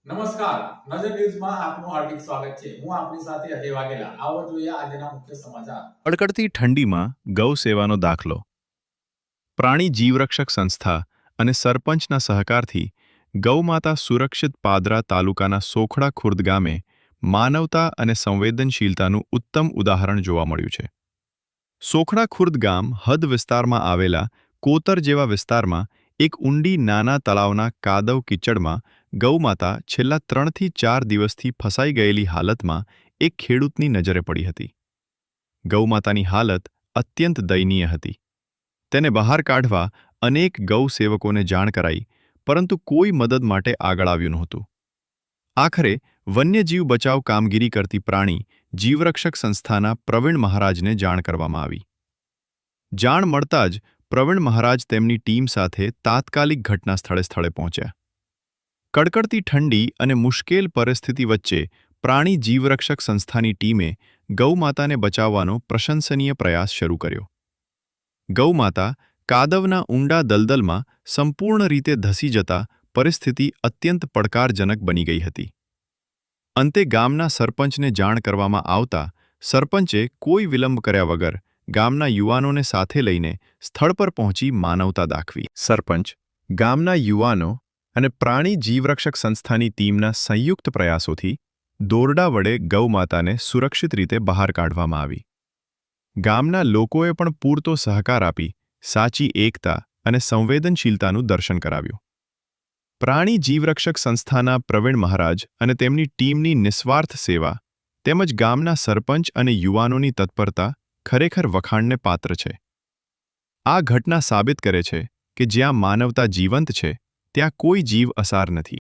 નમસ્કાર. નજર ન્યૂઝમાં આપનું હાર્દિક સ્વાગત છે. હું આપની સાથે અજય વાઘેલા. આવો જોઈએ આજના મુખ્ય સમાચાર. કડકડતી ઠંડીમાં ગૌ સેવાનો દાખલો. પ્રાણી જીવરક્ષક સંસ્થા અને સરપંચના સહકારથી ગૌમાતા સુરક્ષિત પાદરા તાલુકાના સોખડા ખુર્દ ગામે માનવતા અને સંવેદનશીલતાનું ઉત્તમ ઉદાહરણ જોવા મળ્યું છે. સોખડા ખુર્દ ગામ હદ વિસ્તારમાં આવેલા કોતર જેવા વિસ્તારમાં એક ઊંડી નાના તળાવના કાદવ કિચડમાં ગૌમાતા છેલ્લા 3 થી 4 દિવસથી ફસાઈ ગયેલી હાલતમાં એક ખેડૂતની નજરે પડી હતી. ગૌમાતાની હાલત અત્યંત દયનીય હતી. તેને બહાર કાઢવા અનેક ગૌ સેવકોને જાણ કરાઈ, પરંતુ કોઈ મદદ માટે આગળ આવ્યું નહોતું. આખરે વન્યજીવ બચાવ કામગીરી કરતી પ્રાણી જીવરક્ષક સંસ્થાના પ્રવીણ મહારાજને જાણ કરવામાં આવી. જાણ મળતા જ પ્રવીણ મહારાજ તેમની ટીમ સાથે તાત્કાલિક ઘટના સ્થળે પહોંચ્યા. કડકડતી ઠંડી અને મુશ્કેલ પરિસ્થિતિ વચ્ચે પ્રાણી જીવરક્ષક સંસ્થાની ટીમે ગૌમાતાને બચાવવાનો પ્રશંસનીય પ્રયાસ શરૂ કર્યો. ગૌમાતા કાદવના ઊંડા દલદલમાં સંપૂર્ણ રીતે ધસી જતા પરિસ્થિતિ અત્યંત પડકારજનક બની ગઈ હતી. અંતે ગામના સરપંચને જાણ કરવામાં આવતા સરપંચે કોઈ વિલંબ કર્યા વગર ગામના યુવાનોને સાથે લઈને સ્થળ પર પહોંચી માનવતા દાખવી. સરપંચ, ગામના યુવાનો અને પ્રાણી જીવરક્ષક સંસ્થાની ટીમના સંયુક્ત પ્રયાસોથી દોરડા વડે ગૌમાતાને સુરક્ષિત રીતે બહાર કાઢવામાં આવી. ગામના લોકોએ પણ પૂરતો સહકાર આપી સાચી એકતા અને સંવેદનશીલતાનું દર્શન કરાવ્યું. પ્રાણી જીવરક્ષક સંસ્થાના પ્રવીણ મહારાજ અને તેમની ટીમની નિસ્વાર્થ સેવા તેમજ ગામના સરપંચ અને યુવાનોની તત્પરતા ખરેખર વખાણને પાત્ર છે. આ ઘટના સાબિત કરે છે કે જ્યાં માનવતા જીવંત છે, ત્યાં કોઈ જીવ અસાર નથી.